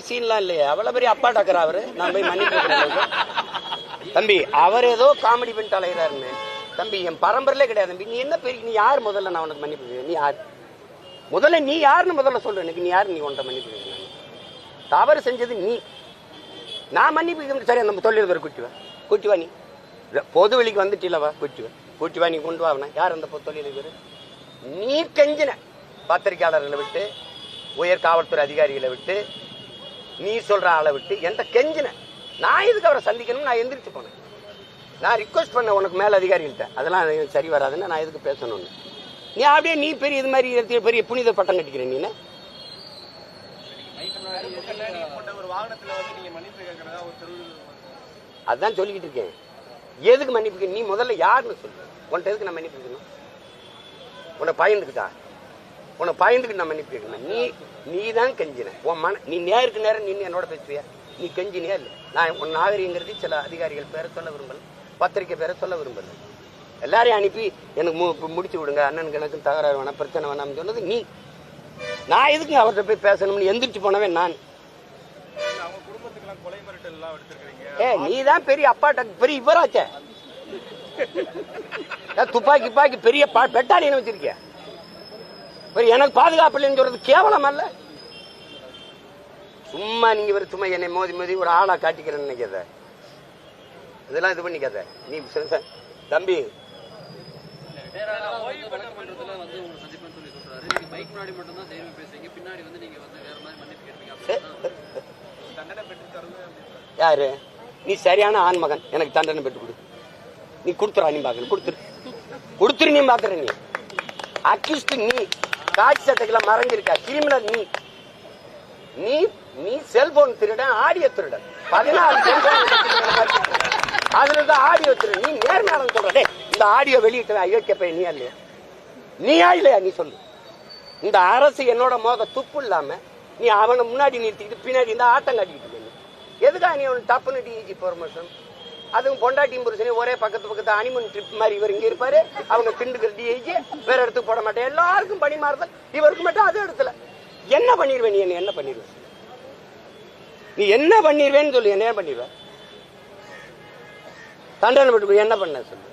சீன்லாம் இல்லையே, அவ்வளவு பெரிய அப்பா டக்கர் அவரு. நான் போய் மன்னிப்பு தம்பி, அவர் ஏதோ காமெடி பண்ணிட்டு அலைகிறாருன்னு. தம்பி என் பரம்பரையிலே கிடையாது தம்பி. நீ என்ன பெரிய, நீ யார் முதல்ல நான் உனக்கு மன்னிப்பு? நீ யார் முதல்ல? நீ யாருன்னு முதல்ல சொல்லு எனக்கு. நீ யாரு நீ உன்ட்ட மன்னிப்பு? தவறு செஞ்சது நீ. நான் மன்னிப்பு சரி, நம்ம தொழில் கூட்டிவா நீ பொது வெளிக்கு வந்துட்டீலவா, கூட்டிவா நீ கொண்டு வாங்கினா யார் அந்த தொழிலதிபர்? நீ கெஞ்சின பத்திரிகையாளர்களை விட்டு, உயர் காவல்துறை அதிகாரிகளை விட்டு, நீ சொல்ற ஆளை விட்டு என்கிட்ட கெஞ்சின. நான் இதுக்கு அவரை சந்திக்கணும். நான் எந்திரிச்சு போனேன். நான் ரிக்வஸ்ட் பண்ண உனக்கு மேல அதிகாரிகள்கிட்ட, அதெல்லாம் சரி வராதுன்னு. நான் எதுக்கு பேசணும்னு நீ அப்படியே நீ பெரிய இது மாதிரி பெரிய புனித பட்டம் கட்டிக்கிறேன். நீ அதான் சொல்லிக்கிட்டு இருக்கேன். எதுக்கு மன்னிப்பு? நீ முதல்ல யாருன்னு சொல்லு. உன்ட்ட எதுக்கு நான் மன்னிப்பு கேட்கணும்? உன்னை பயந்துக்கிட்டா? உன்னை பயந்துக்கிட்டு நான் மன்னிப்பு கேட்கணும்? நீ தான் கெஞ்சின. உன் நீ நேருக்கு நேரம் நின்று என்னோட பேசுவியா? நீ கெஞ்சினியா இல்லை? நான் உன் நாகரிகங்கிறது சில அதிகாரிகள் பேரை சொல்ல விரும்பல, பத்திரிக்கை பேரை சொல்ல விரும்பல. எல்லாரையும் அனுப்பி எனக்கு முடிச்சு விடுங்க, அண்ணனுக்கு எனக்கும் தகராறு வேணாம், பிரச்சனை வேணாம்னு சொன்னது நீ. நான் எதுக்கு அவர்கிட்ட போய் பேசணும்னு எந்திரிச்சு போனவன் நான். நீ தான் பெரிய அப்பாட்ட பெரிய இவராச்ச. துப்பாக்கி பெரிய பெட்டாலியன் வச்சிருக்கிய. எனக்கு பாதுகாப்பு இல்லைன்னு சொல்றது கேவலம் அல்ல? சும்மா நீங்க சும்மா என்னை மோதி ஒரு ஆளா காட்டிக்கிறேன்னு நினைக்காத. இதெல்லாம் இது பண்ணிக்காத நீ தம்பி. யாரு நீ? சரியான ஆண் மகன், எனக்கு தண்டனை பெற்று கொடு. நீ கொடுத்துறா, நீ பாக்கணும், கொடுத்துரு நீ பாக்குற. நீ அக்யூஸ்ட், நீ காட்சி சட்டங்களை மறைஞ்சிருக்க கிரிமினல். நீ செல்போன் திருடன், ஆடியோ திருடன். 14 அதுல இருந்து ஆடியோ திருடன். நீ நேர்மையாளன் சொல்ற. இந்த ஆடியோ வெளியிட்ட அயோக்கிய பையன் நீயா இல்லையா? நீயா இல்லையா? நீ சொல்லு. இந்த அரசு என்னோட மோத துப்பு இல்லாம நீ அவனை முன்னாடி நிறுத்திக்கிட்டு பின்னாடி இந்த ஆட்டம் காட்டிக்கிட்டு எதுக்காக நீ அவனுக்கு டப்புன்னு டிஜி ப்ரொமோஷன்? அதுவும் பொண்டாட்டியும் புருஷனையும் ஒரே பக்கத்து ஹனிமூன் ட்ரிப் மாதிரி இவர் இங்க இருப்பாரு, அவங்க திண்டுக்கிற டிஐஜி வேற இடத்துக்கு போட மாட்டேன். எல்லாருக்கும் பணி மாறுதல், இவருக்கு மட்டும் அதே இடத்துல. என்ன பண்ணிடுவேன்? நீ என்ன பண்ணிடுவேன்? நீ என்ன பண்ணிடுவேன்னு சொல்லு. என்ன பண்ணிடுவேன்? தண்டனை விட்டு என்ன பண்ண சொல்லு.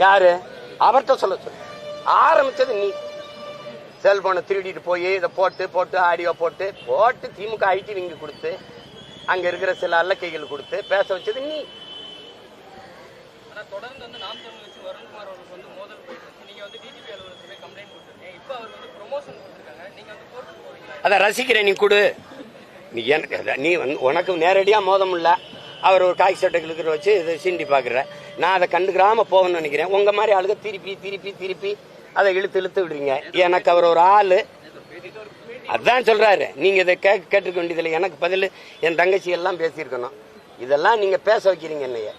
யாரு? அவர்கிட்ட சொல்ல சொல்லு. ஆரம்பிச்சது நீ. செல்போனை திருடிட்டு போய் இதை போட்டு ஆடியோ போட்டு திமுக ஐடி விங்க கொடுத்து அங்க இருக்கிற சில அல்லக்கைகள் கொடுத்து பேச வச்சது நீ. அத ரசிக்கிறேன். நீ கொடு. நீ எனக்கு நீ உனக்கு நேரடியா மோதம் இல்ல. அவர் ஒரு காய் சட்டைகளுக்கு வச்சு இதை சீண்டி பாக்குற. நான் அதை கண்டுக்கிறாம போகணும்னு நினைக்கிறேன். உங்க மாதிரி ஆளுங்க திருப்பி அதை இழுத்து விடுறீங்க. எனக்கு அவர் ஒரு ஆளு. அதான் சொல்றாரு. நீங்க இதை கேட்டுக்க வேண்டியதில்லை. எனக்கு பதில் என் தங்கச்சி எல்லாம் பேசியிருக்கணும். இதெல்லாம் நீங்க பேச வைக்கிறீங்க என்னைய.